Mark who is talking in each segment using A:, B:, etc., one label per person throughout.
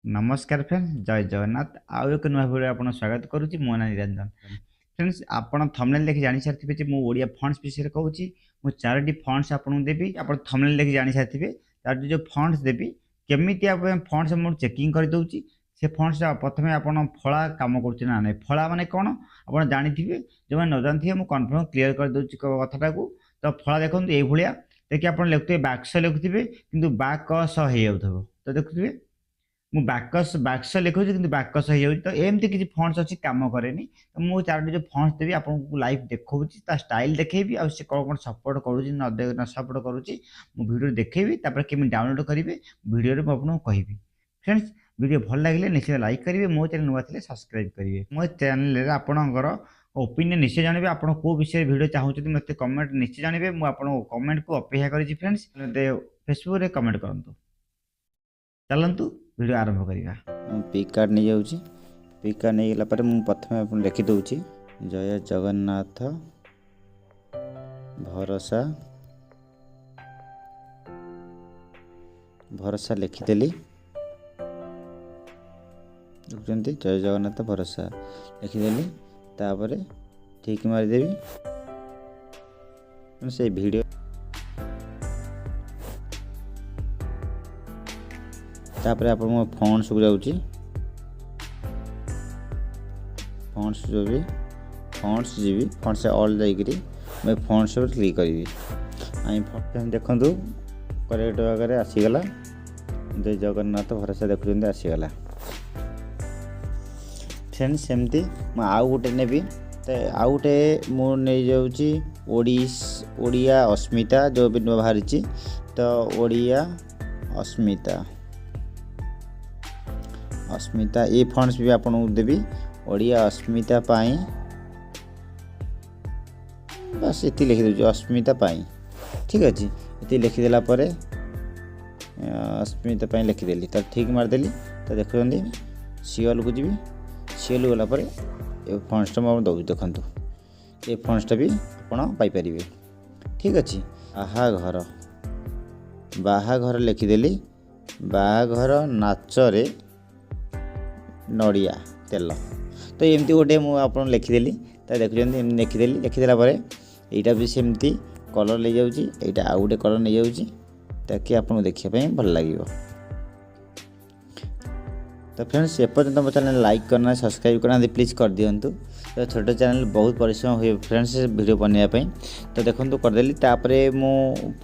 A: नमस्कार फ्रेंड्स जय जगन्नाथ आउ एक नुआ भिडियो आपन स्वागत करुच्ची मो ना निरंजन फ्रेंड्स आपन थंबनेल देखि जानि सारथिबे जे मो ओडिया फंड्स विषय कहूची मो चारोटी फंड्स आपन देबी आपन थंबनेल देखि जानि सारथिबे तार जो फंड्स देबी केमिति आप फंड्स मो चेकिंग कर दउची से फंड्स प्रथमे आपन फळा काम करची ना नै फळा माने कोन आपन जानिथिबे जे माने न जानथिबे मो कन्फर्म क्लियर कर दउची कथाटा को तो फळा देखंतु एई भलिया देखि आपन लेखथिबे बाक्स लेखथिबे किंतु बाकस हे जाउथबो तो देखथिबे मु बाक्स लिखुची किंतु बाक्स हो जाउची तो एमती किसी फंड्स अच्छी काम करेनी तो मु चारोटी जो फंड्स देवी आपको लाइव देखौची ता स्टाइल देखेबी आ से कोन सपोर्ट करूची न सपोर्ट करूची मु वीडियो देखेबी तापर केमि डाउनलोड करिवे वीडियो रे आपन कहिबी फ्रेंड्स वीडियो भल लागिले निश्चय लाइक करिवे मो चैनल नुआ थिले सब्सक्राइब करिवे मो चैनल रे आपनकर ओपिनियन निश्चय जानबे आपन को विषय वीडियो चाहूछथि मते कमेंट निश्चय जानबे मु आपन कमेंट को अपेक्षा करिछि फ्रेंड्स फेसबुक रे कमेंट करंतु चलंतु वीडियो आरंभ करिया
B: पिक कार्ड नहीं जाऊँगी पिक कार्ड नहीं गला पर मुझे प्रथम लिखि दूची जय जगन्नाथ भरोसा भरोसा लिखिदेली देखते जय जगन्नाथ भरोसा लिखिदेली तापर ठीक मारिदेवी से वीडियो तापर आप फंड्स को जाऊँगी फंड्स जो भी फंड्स जीवी फंड्स ऑल जाकरी मैं फंड्स पर क्लिक करी देखूँ करेक्ट जगह आसीगला जय जगन्नाथ भरोसा देखुं आसीगला फ्रेंड्स सेमती मैं आउ गोटे नेबी तो आउ गोटे मुझे ओडिया अस्मिता जो भी नुआ बाहरी तो ओडिया अस्मिता अस्मिता ये फंड्स भी आपको देवी ओडिया अस्मिता पाई बस ये लिखि दूँ अस्मिता पाई ठीक अच्छे ये लिखिदेला अस्मिता पाई लिखिदेली तो ठीक मारदेली तो देखुं सीएल को जी सीएल गलापर ये फंड्सटा मुझे दूँ देखूँ ये फंड्सटा भी आपड़ ठीक अच्छे बाहाघर लिखिदेली बाहाघर नाचरे नड़िया तेल तो एमती गोटे मुझे लिखिदेली तो देखुं लिखिदेली लिखिदेला यहाँ भी सेमती कलर ले जाऊँगी यहाँ आउ गोटे कलर नहीं जाऊँगी ताकि आपको देखापी भल लगे तो फ्रेंड्स एपर्यंत मो चैनल लाइक करना सब्सक्राइब करना प्लीज़ कर दिंतु तो छोट चैनल बहुत परिश्रम हुए फ्रेंड्स वीडियो बनवाई तो देखो करदेली तापर मु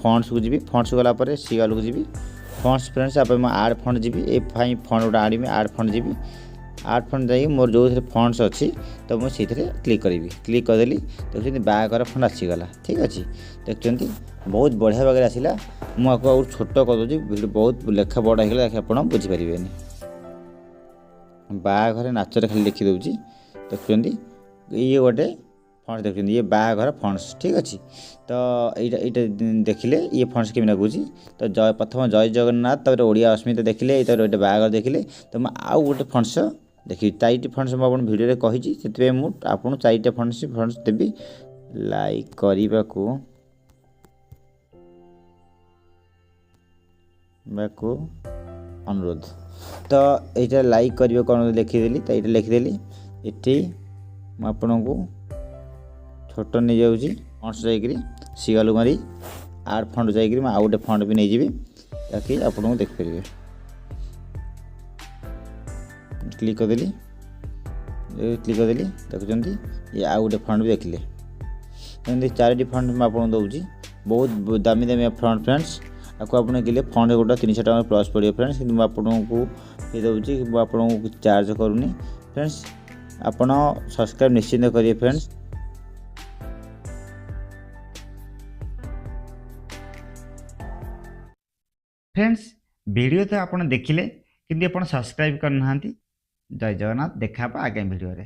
B: फंड्स को जी फंड्स गलापर सीएल को जी फंड्स फ्रेंड्स आप आड फंड जी ए फंड गोटे आड़मी आड फंड जी आड फंड जाइए मोर जो फंड्स अच्छी तो मुझे क्लिक करी क्लिक करदेली देखते बाहाघर फंड आसीगला ठीक अच्छे देखते बहुत बढ़िया भाग आसला मुझे और छोट कर वीडियो बहुत लेखा बड़ा होगा आप बुझीपारे बाहाघर नाचर खाली लिखि दूची देखते ये गोटे फंड्स देखते ये बाहाघर फंड्स ठीक अच्छे तो यहाँ देखिले ये फंड्स केमी लगुच तो जय प्रथम जय जगन्नाथ तब ओडिया अस्मिता देखिले गोटे बाहाघर देखिले तो मैं आउ गोटे फंड्स देखिए चारिटी फंड्स मुझे वीडियो कही से आपको चारिटा फंड्स देवी लाइक करने को अनुरोध तो यहाँ लाइक करने को अनुरोध लिखिदेली तो यहाँ लिखिदेली ये आपन को छोट नहीं जाऊँगी फंड्स जाकरी सीएल मारी आड फंड जाकरी मैं आउ गोटे फंड भी नहीं जी ताकि आपको देखिपारे क्लिक करदेली देखुं ये आउ गोटे फंड भी देखिले एमती चारोटी फंड मैं आपको दूसरी बहुत दामी दामी फंड फ्रेंड्स आपको आपने किले फंड गोटा 300 टका प्लस पड़े फ्रेंड्स कि आपको ये दूसरी आपको चार्ज करूनी फ्रेंड्स आपड़ सब्सक्राइब निश्चिंत करिए फ्रेंड्स
A: फ्रेंड्स वीडियो तो आपन देखिले किंतु आपन सब्सक्राइब करना जय जगन्नाथ देखा आगामी वीडियो रे।